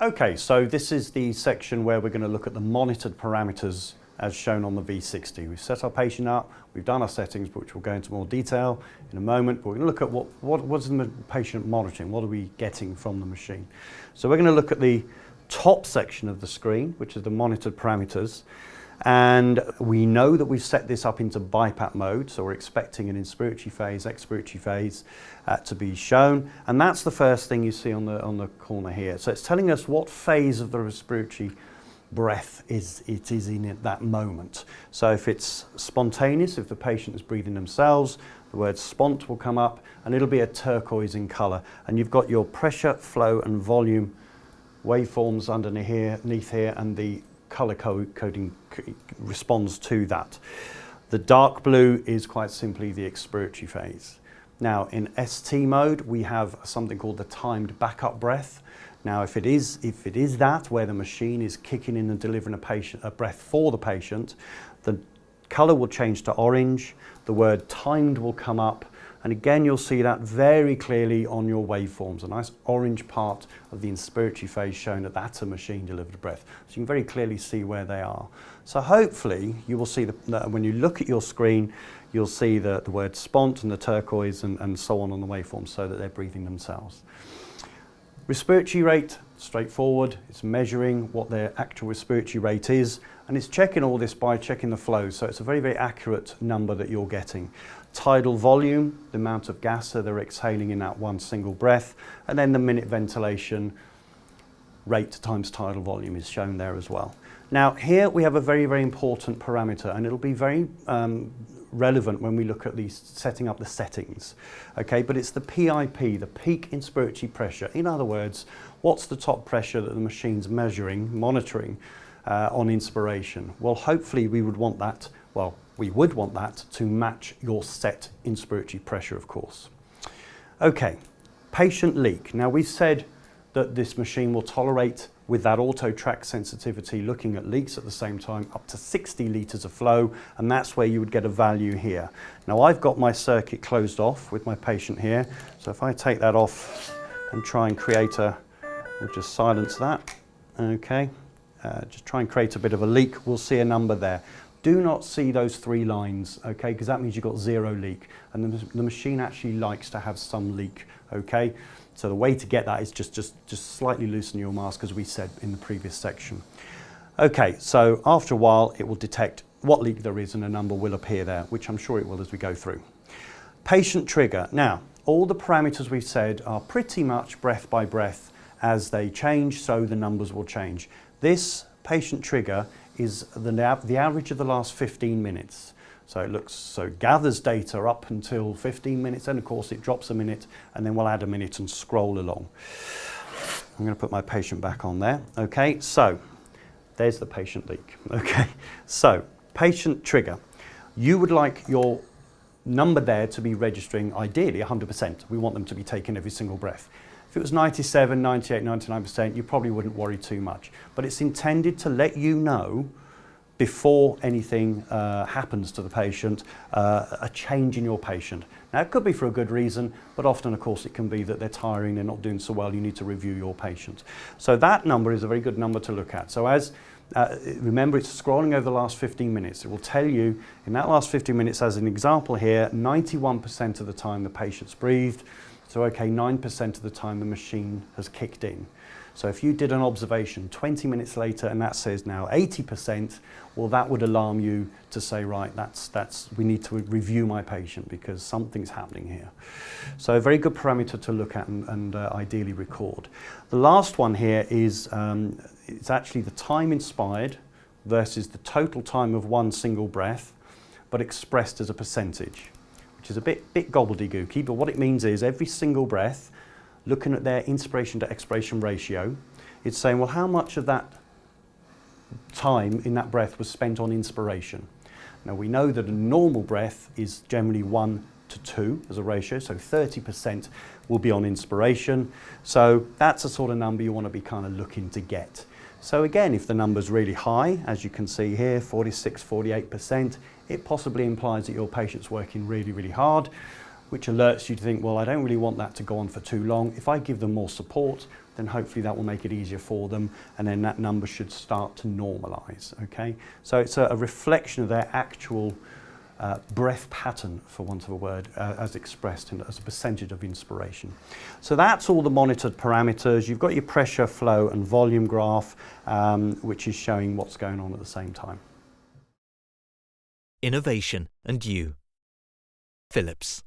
Okay, so this is the section where we're going to look at the monitored parameters as shown on the V60. We've set our patient up, we've done our settings, which we'll go into more detail in a moment, but we're going to look at what's the patient monitoring, what are we getting from the machine. So we're going to look at the top section of the screen, which is the monitored parameters, and we know that we've set this up into BiPAP mode, so we're expecting an inspiratory phase, expiratory phase to be shown, and that's the first thing you see on the corner here. So it's telling us what phase of the respiratory breath it is in at that moment. So if it's spontaneous, if the patient is breathing themselves, the word spont will come up and it'll be a turquoise in colour, and you've got your pressure, flow and volume waveforms underneath here, and the colour coding responds to that. The dark blue is quite simply the expiratory phase. Now in ST mode we have something called the timed backup breath. Now if it is that, where the machine is kicking in and delivering a breath for the patient, the colour will change to orange, the word timed will come up, and again you'll see that very clearly on your waveforms, a nice orange part of the inspiratory phase showing that that's a machine delivered breath. So you can very clearly see where they are. So hopefully you will see that when you look at your screen, you'll see the word spont and the turquoise and so on the waveforms, so that they're breathing themselves. Respiratory rate, straightforward. It's measuring what their actual respiratory rate is, and it's checking all this by checking the flow. So it's a very, very accurate number that you're getting. Tidal volume, the amount of gas that they're exhaling in that one single breath, and then the minute ventilation rate times tidal volume is shown there as well. Now here we have a very, very important parameter, and it'll be very relevant when we look at setting up the settings. Okay, but it's the PIP, the peak inspiratory pressure. In other words, what's the top pressure that the machine's measuring, monitoring on inspiration? Well, hopefully we would want that, to match your set inspiratory pressure, of course. Okay, patient leak. Now we said that this machine will tolerate, with that auto track sensitivity, looking at leaks at the same time, up to 60 litres of flow, and that's where you would get a value here. Now I've got my circuit closed off with my patient here, so if I take that off and try and create we'll just silence that, okay, just try and create a bit of a leak, we'll see a number there. Do not see those three lines, okay, because that means you've got zero leak, and the machine actually likes to have some leak, okay? So the way to get that is just slightly loosen your mask, as we said in the previous section. Okay, so after a while it will detect what leak there is and a number will appear there, which I'm sure it will as we go through. Patient trigger. Now, all the parameters we've said are pretty much breath by breath. As they change, so the numbers will change. This patient trigger is the average of the last 15 minutes. So it gathers data up until 15 minutes, and of course it drops a minute, and then we'll add a minute and scroll along. I'm going to put my patient back on there. Okay, so there's the patient leak. Okay, so patient trigger. You would like your number there to be registering ideally 100%. We want them to be taken every single breath. If it was 97, 98, 99%, you probably wouldn't worry too much. But it's intended to let you know, before anything happens to the patient, a change in your patient. Now it could be for a good reason, but often of course it can be that they're tiring, they're not doing so well, you need to review your patient. So that number is a very good number to look at. So remember, it's scrolling over the last 15 minutes. It will tell you in that last 15 minutes, as an example here, 91% of the time the patient's breathed. So okay, 9% of the time the machine has kicked in. So if you did an observation 20 minutes later and that says now 80%, well, that would alarm you to say, right, we need to review my patient because something's happening here. So a very good parameter to look at and ideally record. The last one here is it's actually the time inspired versus the total time of one single breath, but expressed as a percentage, which is a bit gobbledygooky, but what it means is every single breath, looking at their inspiration to expiration ratio, it's saying, well, how much of that time in that breath was spent on inspiration? Now we know that a normal breath is generally 1 to 2 as a ratio, so 30% will be on inspiration. So that's a sort of number you want to be kind of looking to get. So again, if the number's really high, as you can see here, 46, 48%, it possibly implies that your patient's working really, really hard, which alerts you to think, well, I don't really want that to go on for too long. If I give them more support, then hopefully that will make it easier for them, and then that number should start to normalise, okay? So it's a reflection of their actual breath pattern, for want of a word, as expressed as a percentage of inspiration. So that's all the monitored parameters. You've got your pressure, flow and volume graph, which is showing what's going on at the same time. Innovation and you. Philips.